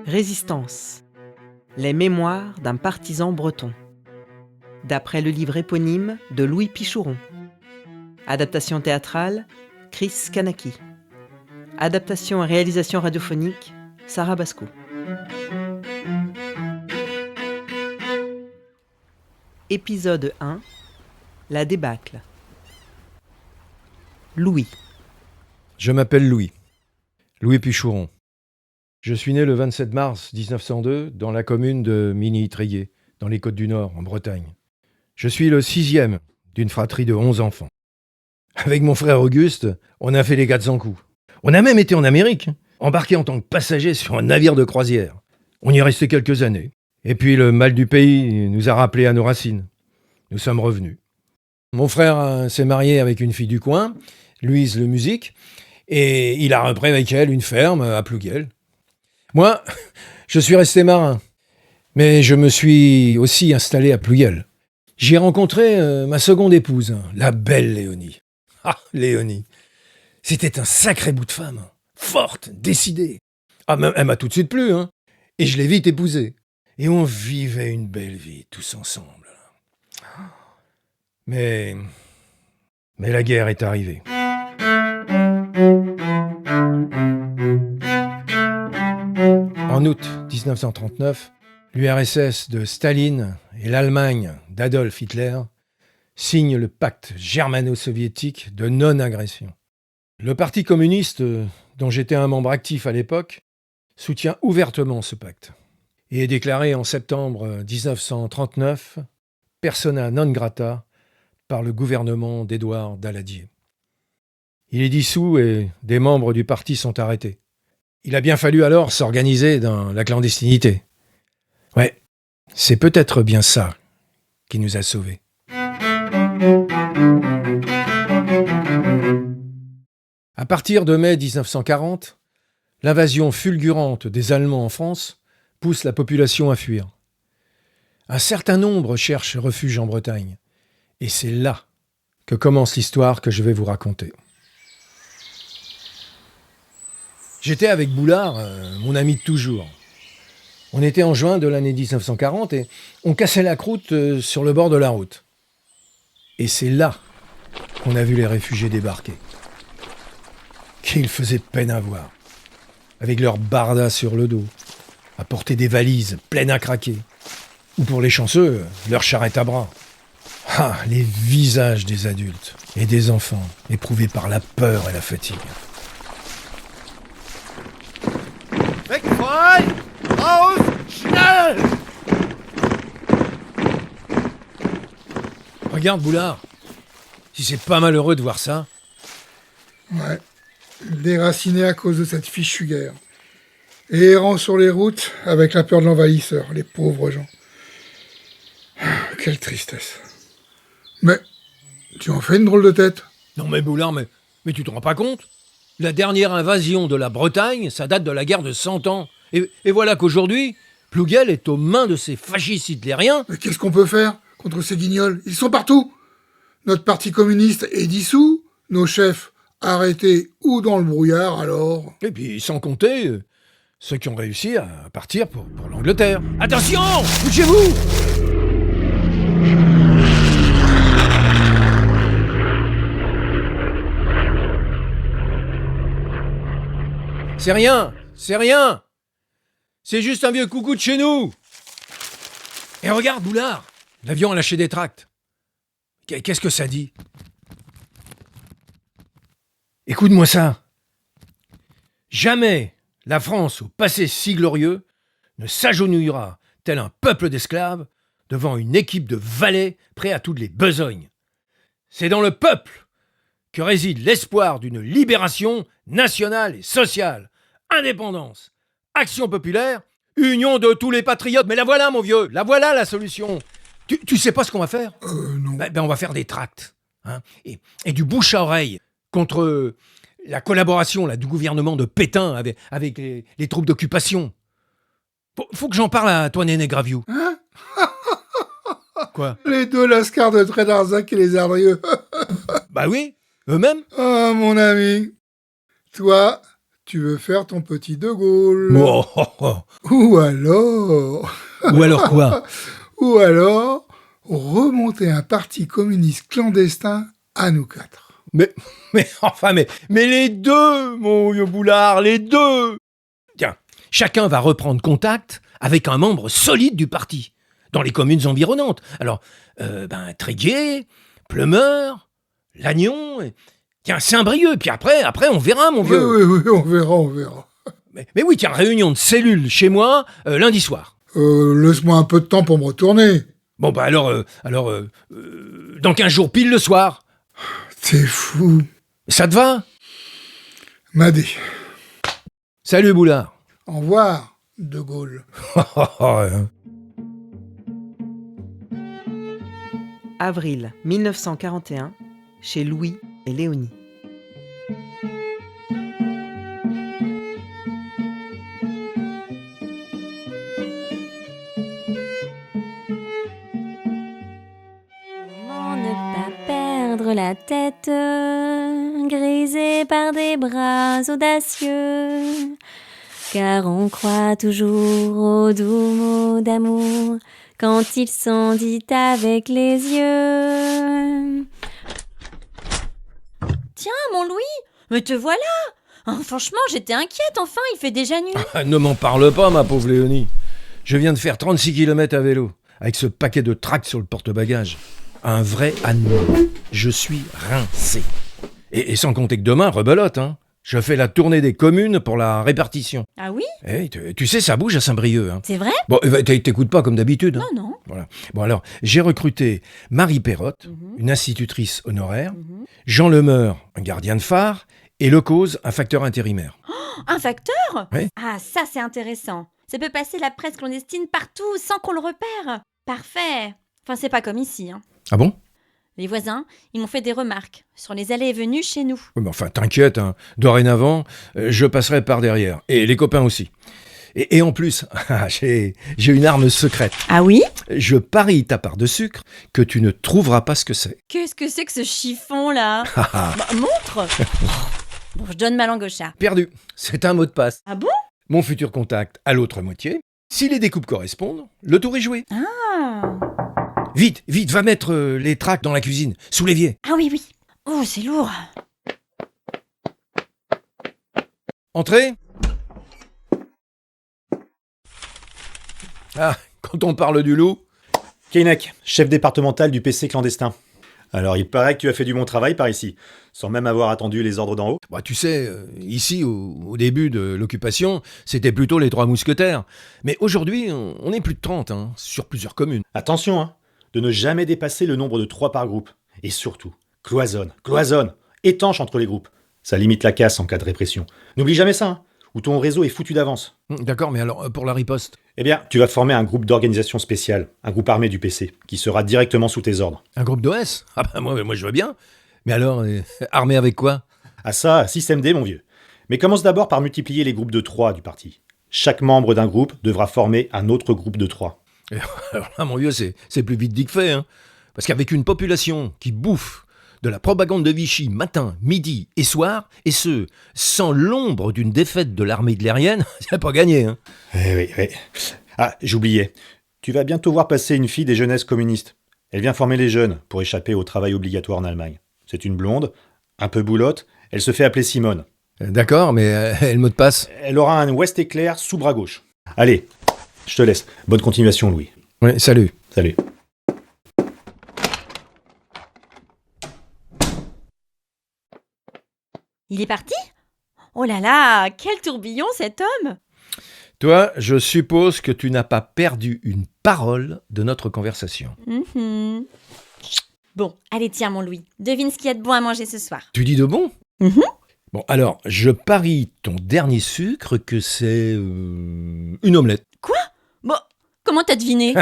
Résistance. Les mémoires d'un partisan breton. D'après le livre éponyme de Louis Pichouron. Adaptation théâtrale, Chris Kanaki. Adaptation et réalisation radiophonique, Sarah Basco. Épisode 1. La débâcle. Louis. Je m'appelle Louis Pichouron. Je suis né le 27 mars 1902 dans la commune de Mini-Ytraigué, dans les Côtes-du-Nord, en Bretagne. Je suis le 6e d'une fratrie de 11 enfants. Avec mon frère Auguste, on a fait les 400 coups. On a même été en Amérique, embarqué en tant que passager sur un navire de croisière. On y est resté quelques années. Et puis le mal du pays nous a rappelés à nos racines. Nous sommes revenus. Mon frère s'est marié avec une fille du coin, Louise Le Musique, et il a repris avec elle une ferme à Plouguel. Moi, je suis resté marin, mais je me suis aussi installé à Plouguel. J'y ai rencontré ma seconde épouse, la belle Léonie. Ah, Léonie, c'était un sacré bout de femme, forte, décidée. Ah, elle m'a tout de suite plu, hein. Et je l'ai vite épousée. Et on vivait une belle vie, tous ensemble. Mais la guerre est arrivée. En août 1939, l'URSS de Staline et l'Allemagne d'Adolf Hitler signent le pacte germano-soviétique de non-agression. Le Parti communiste, dont j'étais un membre actif à l'époque, soutient ouvertement ce pacte et est déclaré en septembre 1939 persona non grata par le gouvernement d'Édouard Daladier. Il est dissous et des membres du parti sont arrêtés. Il a bien fallu alors s'organiser dans la clandestinité. Ouais, c'est peut-être bien ça qui nous a sauvés. À partir de mai 1940, l'invasion fulgurante des Allemands en France pousse la population à fuir. Un certain nombre cherchent refuge en Bretagne. Et c'est là que commence l'histoire que je vais vous raconter. J'étais avec Boulard, mon ami de toujours. On était en juin de l'année 1940 et on cassait la croûte sur le bord de la route. Et c'est là qu'on a vu les réfugiés débarquer. Qu'ils faisaient peine à voir, avec leurs bardas sur le dos, à porter des valises pleines à craquer, ou pour les chanceux, leurs charrettes à bras. Ah, les visages des adultes et des enfants éprouvés par la peur et la fatigue. Weg frei! Raus! Schnell! Regarde, Boulard, si c'est pas malheureux de voir ça. Ouais, déracinés à cause de cette fichue guerre. Et errant sur les routes avec la peur de l'envahisseur, les pauvres gens. Quelle tristesse. Mais, tu en fais une drôle de tête. Non mais Boulard, mais tu te rends pas compte ? La dernière invasion de la Bretagne, ça date de la guerre de 100 ans. Et voilà qu'aujourd'hui, Plouguel est aux mains de ces fascistes hitlériens. Mais qu'est-ce qu'on peut faire contre ces guignols ? Ils sont partout. Notre parti communiste est dissous, nos chefs arrêtés ou dans le brouillard, alors... Et puis sans compter ceux qui ont réussi à partir pour l'Angleterre. Attention ! Bougez-vous ! C'est rien. C'est juste un vieux coucou de chez nous. Et regarde, Boulard, l'avion a lâché des tracts. Qu'est-ce que ça dit ? Écoute-moi ça. Jamais la France, au passé si glorieux, ne s'agenouillera, tel un peuple d'esclaves, devant une équipe de valets prêts à toutes les besognes. C'est dans le peuple que réside l'espoir d'une libération nationale et sociale, indépendance, action populaire, union de tous les patriotes. Mais la voilà, mon vieux, la voilà la solution. Tu sais pas ce qu'on va faire ? Non. On va faire des tracts, hein, et du bouche à oreille contre la collaboration là, du gouvernement de Pétain avec les troupes d'occupation. Faut que j'en parle à toi, Néné Graviou. Hein ? Quoi ? Les deux lascars de Trédarzac et les Ardrieux. Bah oui, eux-mêmes. Ah, Bien, mon ami. Toi, tu veux faire ton petit De Gaulle. Oh, oh, oh. Ou alors... Ou alors quoi? Ou alors, remonter un parti communiste clandestin à nous quatre. Mais les deux, mon vieux boulard, les deux. Tiens, chacun va reprendre contact avec un membre solide du parti, dans les communes environnantes. Alors, Tréguier, Pleumeur, Lannion, tiens, Saint-Brieuc, puis après, on verra, mon vieux. Oui, on verra. Mais oui, tiens, réunion de cellules chez moi, lundi soir. Laisse-moi un peu de temps pour me retourner. Bon, dans 15 jours pile le soir. T'es fou. Ça te va? Madé. Salut, Boulard. Au revoir, De Gaulle. Avril 1941, chez Louis et Léonie. Comment ne pas perdre la tête, grisée par des bras audacieux, car on croit toujours aux doux mots d'amour quand ils sont dits avec les yeux. Tiens, mon Louis, mais te voilà. Franchement, j'étais inquiète, enfin, il fait déjà nuit. Ne m'en parle pas, ma pauvre Léonie. Je viens de faire 36 km à vélo, avec ce paquet de tracts sur le porte-bagages. Un vrai âne. Je suis rincé. Et sans compter que demain, rebelote, hein. Je fais la tournée des communes pour la répartition. Ah oui? Tu sais, ça bouge à Saint-Brieuc. Hein. C'est vrai? Bon, t'écoutes pas comme d'habitude. Hein. Non. Voilà. Bon alors, j'ai recruté Marie Perrotte, une institutrice honoraire, Jean Lemeur, un gardien de phare, et Lecause, un facteur intérimaire. Un facteur? Oui. Ah, ça c'est intéressant. Ça peut passer la presse clandestine partout sans qu'on le repère. Parfait. Enfin, c'est pas comme ici. Hein. Ah bon? Les voisins, ils m'ont fait des remarques sur les allées et venues chez nous. Oui, mais enfin, t'inquiète, hein. Dorénavant, je passerai par derrière. Et les copains aussi. Et en plus, j'ai une arme secrète. Ah oui? Je parie ta part de sucre que tu ne trouveras pas ce que c'est. Qu'est-ce que c'est que ce chiffon là? Montre. Bon, je donne ma langue au chat. Perdu. C'est un mot de passe. Ah bon? Mon futur contact à l'autre moitié. Si les découpes correspondent, le tour est joué. Ah. Vite, va mettre les tracts dans la cuisine, sous l'évier. Ah oui. Oh, c'est lourd. Entrez. Ah, quand on parle du loup... Keinec, chef départemental du PC clandestin. Alors, il paraît que tu as fait du bon travail par ici, sans même avoir attendu les ordres d'en haut. Bah, tu sais, ici, au début de l'occupation, c'était plutôt les 3 mousquetaires. Mais aujourd'hui, on est plus de 30, hein, sur plusieurs communes. Attention, hein, de ne jamais dépasser le nombre de 3 par groupe. Et surtout, cloisonne, étanche entre les groupes. Ça limite la casse en cas de répression. N'oublie jamais ça, hein, ou ton réseau est foutu d'avance. D'accord, mais alors, pour la riposte? Eh bien, tu vas former un groupe d'organisation spéciale, un groupe armé du PC, qui sera directement sous tes ordres. Un groupe d'OS? Ah bah moi je veux bien. Mais alors, armé avec quoi? Ah ça, SysMD mon vieux. Mais commence d'abord par multiplier les groupes de 3 du parti. Chaque membre d'un groupe devra former un autre groupe de 3. Alors là, mon vieux, c'est plus vite dit que fait, hein. Parce qu'avec une population qui bouffe de la propagande de Vichy matin, midi et soir, et ce, sans l'ombre d'une défaite de l'armée hitlérienne, c'est pas gagné, hein. Oui. Ah, j'oubliais. Tu vas bientôt voir passer une fille des jeunesses communistes. Elle vient former les jeunes pour échapper au travail obligatoire en Allemagne. C'est une blonde, un peu boulotte, elle se fait appeler Simone. D'accord, mais elle mot de passe? Elle aura un Ouest éclair sous bras gauche. Allez, je te laisse. Bonne continuation, Louis. Oui, salut. Salut. Il est parti? Oh là là, quel tourbillon cet homme! Toi, je suppose que tu n'as pas perdu une parole de notre conversation. Bon, allez tiens mon Louis, devine ce qu'il y a de bon à manger ce soir. Tu dis de bon? Mhm. Bon, alors, je parie ton dernier sucre que c'est une omelette. Bon, comment t'as deviné?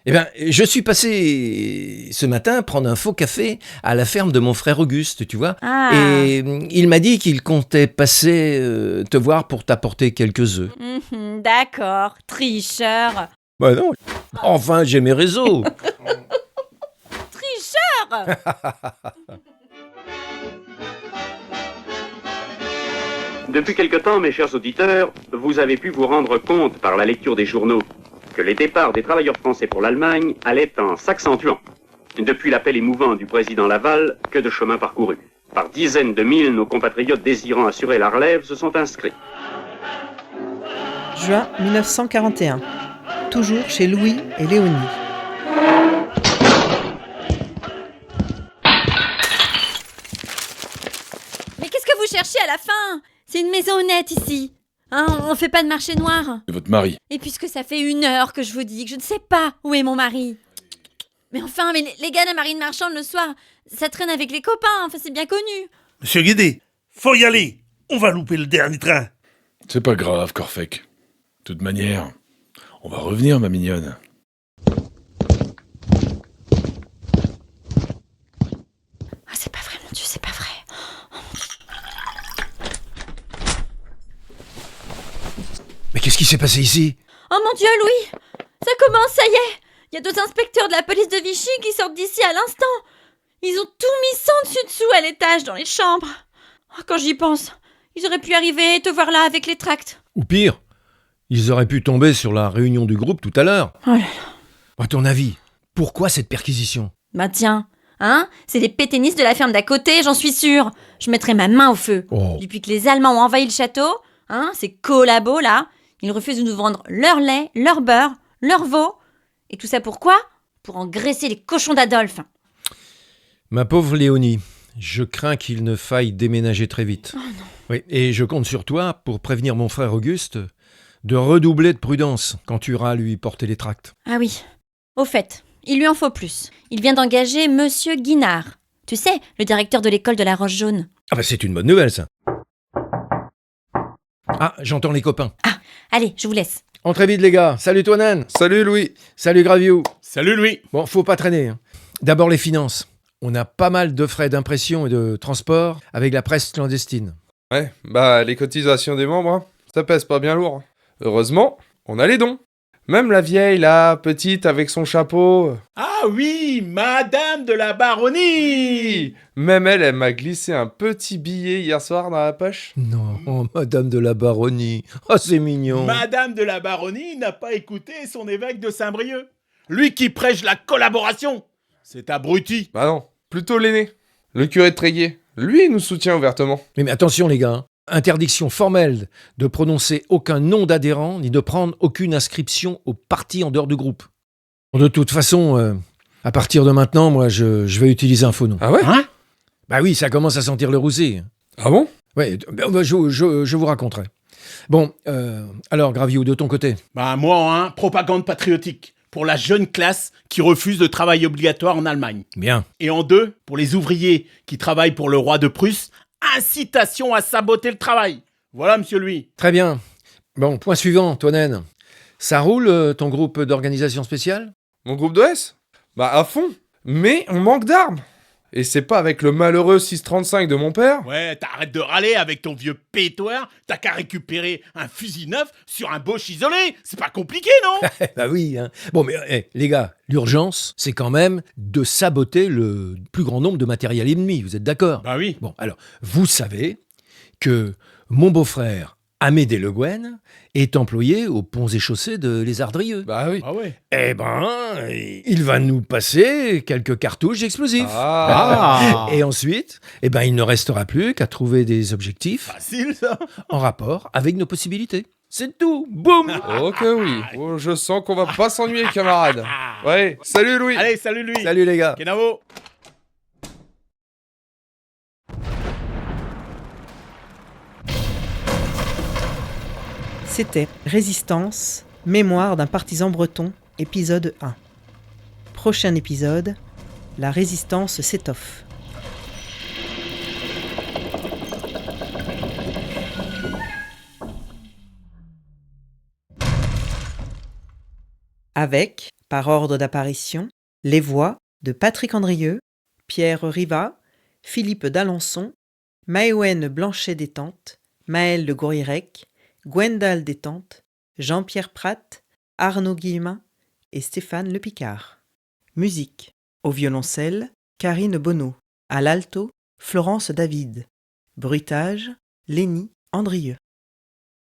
Eh bien, je suis passé ce matin prendre un faux café à la ferme de mon frère Auguste, tu vois. Ah. Et il m'a dit qu'il comptait passer te voir pour t'apporter quelques œufs. D'accord, tricheur. Bah non, enfin, j'ai mes réseaux. Tricheur! Depuis quelque temps, mes chers auditeurs, vous avez pu vous rendre compte par la lecture des journaux que les départs des travailleurs français pour l'Allemagne allaient en s'accentuant. Depuis l'appel émouvant du président Laval, que de chemin parcouru. Par dizaines de mille, nos compatriotes désirant assurer la relève se sont inscrits. Juin 1941. Toujours chez Louis et Léonie. Mais qu'est-ce que vous cherchez à la fin? C'est une maison honnête ici. Hein, on fait pas de marché noir. Et votre mari? Et puisque ça fait 1 heure que je vous dis que je ne sais pas où est mon mari. Mais enfin, les gars de la marine marchande le soir, ça traîne avec les copains, enfin c'est bien connu. Monsieur Guédé, faut y aller. On va louper le dernier train. C'est pas grave, Corfec. De toute manière, on va revenir, ma mignonne. Ah, c'est pas vrai, mon Dieu, c'est pas vrai. Mais qu'est-ce qui s'est passé ici? Oh mon Dieu, Louis! Ça commence, ça y est! Il y a 2 inspecteurs de la police de Vichy qui sortent d'ici à l'instant. Ils ont tout mis sans dessus-dessous à l'étage dans les chambres. Oh, quand j'y pense, ils auraient pu arriver et te voir là avec les tracts. Ou pire, ils auraient pu tomber sur la réunion du groupe tout à l'heure. Oh là là. À ton avis, pourquoi cette perquisition? Bah tiens, hein? C'est les pétainistes de la ferme d'à côté, j'en suis sûre. Je mettrai ma main au feu. Oh. Depuis que les Allemands ont envahi le château, hein, ces collabos là, ils refusent de nous vendre leur lait, leur beurre, leur veau. Et tout ça pourquoi? Pour engraisser les cochons d'Adolphe. Ma pauvre Léonie, je crains qu'il ne faille déménager très vite. Oh non. Oui, et je compte sur toi pour prévenir mon frère Auguste de redoubler de prudence quand tu iras lui porter les tracts. Ah oui. Au fait, il lui en faut plus. Il vient d'engager Monsieur Guinard. Tu sais, le directeur de l'école de la Roche-Jaune. Ah bah c'est une bonne nouvelle ça. Ah, j'entends les copains. Allez, je vous laisse. Entrez vite les gars. Salut toi Nan. Salut Louis. Salut Graviou. Salut Louis. Bon, faut pas traîner. Hein. D'abord les finances. On a pas mal de frais d'impression et de transport avec la presse clandestine. Ouais, bah les cotisations des membres, hein, ça pèse pas bien lourd. Heureusement, on a les dons. Même la vieille, là, petite, avec son chapeau. Ah oui, Madame de la Baronnie. Même elle m'a glissé un petit billet hier soir dans la poche. Non, oh, Madame de la Baronnie. Oh, c'est mignon. Madame de la Baronnie n'a pas écouté son évêque de Saint-Brieuc. Lui qui prêche la collaboration. C'est abruti. Bah non, plutôt l'aîné. Le curé de Tréguier. Lui, il nous soutient ouvertement. Mais attention les gars. Hein. Interdiction formelle de prononcer aucun nom d'adhérent ni de prendre aucune inscription au parti en dehors du groupe. De toute façon, à partir de maintenant, moi, je vais utiliser un faux nom. Ah ouais? Hein? Bah oui, ça commence à sentir le roussi. Ah bon? Ouais, je vous raconterai. Bon, alors Graviou, de ton côté. Bah moi, hein, propagande patriotique. Pour la jeune classe qui refuse le travail obligatoire en Allemagne. Bien. Et en 2, pour les ouvriers qui travaillent pour le roi de Prusse, incitation à saboter le travail. Voilà, monsieur Louis. Très bien. Bon, point suivant, Toinen. Ça roule, ton groupe d'organisation spéciale? Mon groupe d'OS? Bah à fond. Mais on manque d'armes. Et c'est pas avec le malheureux 635 de mon père? Ouais, t'arrêtes de râler avec ton vieux pétoir. T'as qu'à récupérer un fusil neuf sur un Bosch isolé. C'est pas compliqué, non? Bah oui. Hein. Bon, mais les gars, l'urgence, c'est quand même de saboter le plus grand nombre de matériel ennemi. Vous êtes d'accord? Bah oui. Bon, alors, vous savez que mon beau-frère, Amédée Le Guen, est employé aux ponts et chaussées de Les Ardrieux. Bah oui. Ah ouais. Eh ben, il va nous passer quelques cartouches explosifs. Ah. Et ensuite, eh ben, il ne restera plus qu'à trouver des objectifs Facile, ça. en rapport avec nos possibilités. C'est tout. Boum. Ok oui. Oh, je sens qu'on va pas s'ennuyer, camarade. Ouais. Salut Louis. Allez, salut Louis. Salut les gars. Kenavo. C'était Résistance, mémoire d'un partisan breton, épisode 1. Prochain épisode, la résistance s'étoffe. Avec, par ordre d'apparition, les voix de Patrick Andrieux, Pierre Riva, Philippe d'Alençon, Maëwen Blanchet-Détente, Maël de Gouryrec, Gwendal Détente, Jean-Pierre Pratt, Arnaud Guillemin et Stéphane Le Picard. Musique. Au violoncelle, Karine Bonneau. À l'alto, Florence David. Bruitage, Lénie Andrieux.